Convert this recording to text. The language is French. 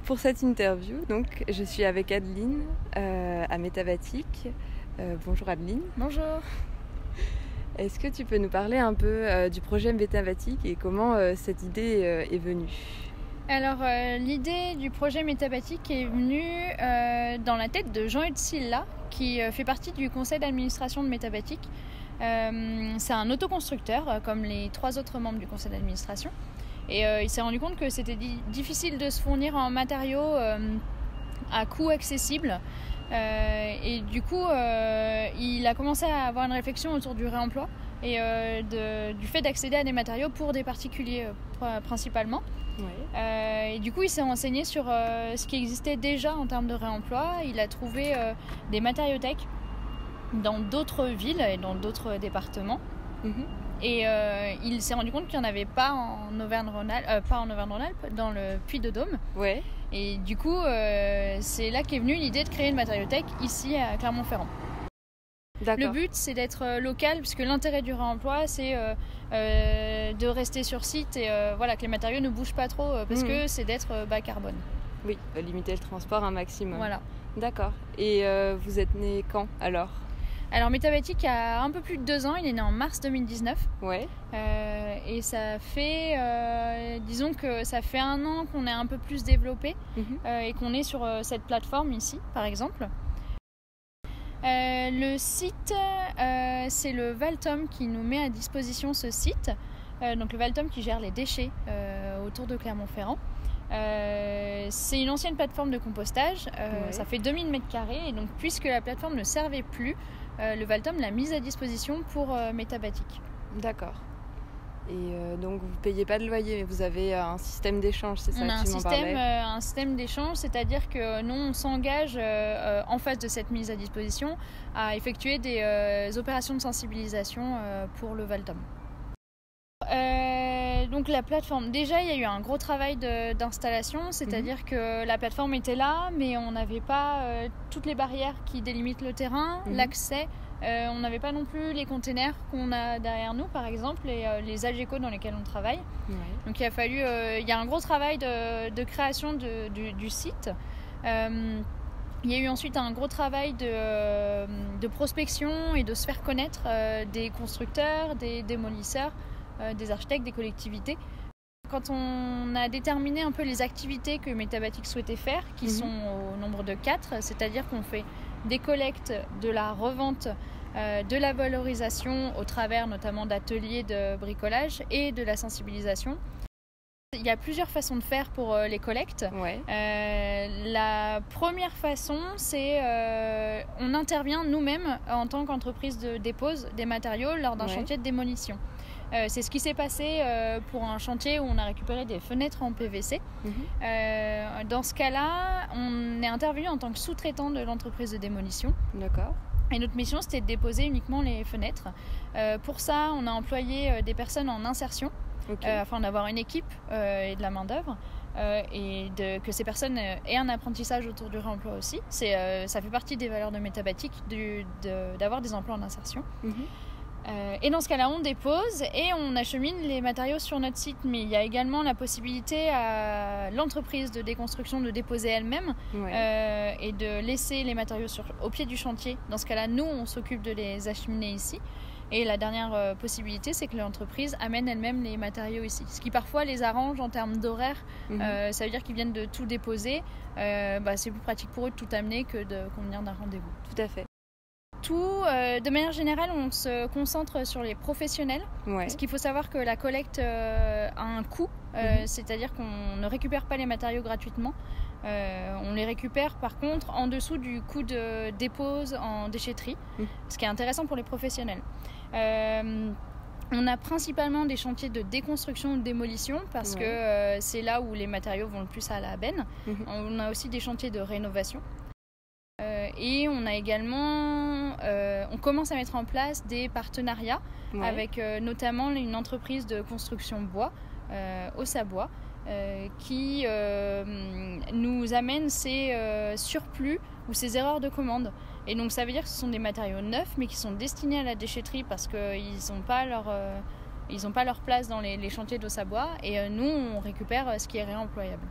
Pour cette interview, donc, je suis avec Adeline à Métabatic. Bonjour Adeline. Bonjour. Est-ce que tu peux nous parler un peu du projet Métabatic et comment cette idée est venue? Alors, l'idée du projet Métabatic est venue dans la tête de Jean-Hugues Silla, qui fait partie du conseil d'administration de Métabatic. C'est un autoconstructeur, comme les 3 autres membres du conseil d'administration. Et il s'est rendu compte que c'était difficile de se fournir en matériaux à coût accessible. Et du coup, il a commencé à avoir une réflexion autour du réemploi et du fait d'accéder à des matériaux pour des particuliers principalement. Ouais. Et du coup, il s'est renseigné sur ce qui existait déjà en termes de réemploi. Il a trouvé des matériothèques dans d'autres villes et dans d'autres départements. Mm-hmm. Et il s'est rendu compte qu'il n'y en avait pas en Auvergne-Rhône-Alpes, dans le Puy-de-Dôme. Ouais. Et du coup, c'est là qu'est venue l'idée de créer une matériothèque ici à Clermont-Ferrand. D'accord. Le but, c'est d'être local, puisque l'intérêt du réemploi, c'est de rester sur site et que les matériaux ne bougent pas trop, parce que c'est d'être bas carbone. Oui, limiter le transport un maximum. Voilà. D'accord. Et vous êtes né quand alors? Alors Métabatic a un peu plus de 2 ans, il est né en mars 2019. Ouais. Et ça fait, disons que ça fait 1 an qu'on est un peu plus développé et qu'on est sur cette plateforme ici, par exemple. Le site, c'est le Valtom qui nous met à disposition ce site. Donc le Valtom qui gère les déchets autour de Clermont-Ferrand. C'est une ancienne plateforme de compostage, ça fait 2000 m², et donc puisque la plateforme ne servait plus, le Valtom l'a mise à disposition pour Métabatic. D'accord. Et donc vous ne payez pas de loyer, mais vous avez un système d'échange, c'est ça que tu m'en parlais? On a un système d'échange, c'est-à-dire que nous on s'engage en face de cette mise à disposition à effectuer des opérations de sensibilisation pour le Valtom. Donc la plateforme, déjà il y a eu un gros travail d'installation, c'est-à-dire que la plateforme était là, mais on n'avait pas toutes les barrières qui délimitent le terrain, l'accès, on n'avait pas non plus les containers qu'on a derrière nous par exemple, et les Algeco dans lesquels on travaille. Ouais. Donc il a fallu, il y a un gros travail de création du site. Il y a eu ensuite un gros travail de prospection et de se faire connaître des constructeurs, des démolisseurs, des architectes, des collectivités. Quand on a déterminé un peu les activités que Métabatic souhaitait faire, qui sont au nombre de 4, c'est-à-dire qu'on fait des collectes, de la revente, de la valorisation au travers notamment d'ateliers de bricolage et de la sensibilisation. Il y a plusieurs façons de faire pour les collectes. Ouais. La première façon, c'est on intervient nous-mêmes en tant qu'entreprise de dépose des matériaux lors d'un chantier de démolition. C'est ce qui s'est passé pour un chantier où on a récupéré des fenêtres en PVC. Dans ce cas-là, on est intervenu en tant que sous-traitant de l'entreprise de démolition. D'accord. Et notre mission, c'était de déposer uniquement les fenêtres. Pour ça, on a employé des personnes en insertion, afin d'avoir une équipe et de la main-d'œuvre. Et que ces personnes aient un apprentissage autour du réemploi aussi. Ça fait partie des valeurs de Métabatic d'avoir des emplois en insertion. Et dans ce cas-là, on dépose et on achemine les matériaux sur notre site. Mais il y a également la possibilité à l'entreprise de déconstruction de déposer elle-même et de laisser les matériaux au pied du chantier. Dans ce cas-là, nous, on s'occupe de les acheminer ici. Et la dernière possibilité, c'est que l'entreprise amène elle-même les matériaux ici. Ce qui parfois les arrange en termes d'horaire. Ça veut dire qu'ils viennent de tout déposer. C'est plus pratique pour eux de tout amener que de convenir d'un rendez-vous. Tout à fait. De manière générale, on se concentre sur les professionnels. Parce qu'il faut savoir que la collecte a un coût. C'est-à-dire qu'on ne récupère pas les matériaux gratuitement. On les récupère par contre en dessous du coût de dépose en déchetterie. Ce qui est intéressant pour les professionnels. On a principalement des chantiers de déconstruction ou de démolition parce que c'est là où les matériaux vont le plus à la benne. On a aussi des chantiers de rénovation. Et on a également, on commence à mettre en place des partenariats avec notamment une entreprise de construction bois, Ossabois, qui nous amène ces surplus ou ces erreurs de commande. Et donc ça veut dire que ce sont des matériaux neufs mais qui sont destinés à la déchetterie parce qu'ils n'ont pas leur place dans les chantiers d'Ossabois, et nous on récupère ce qui est réemployable.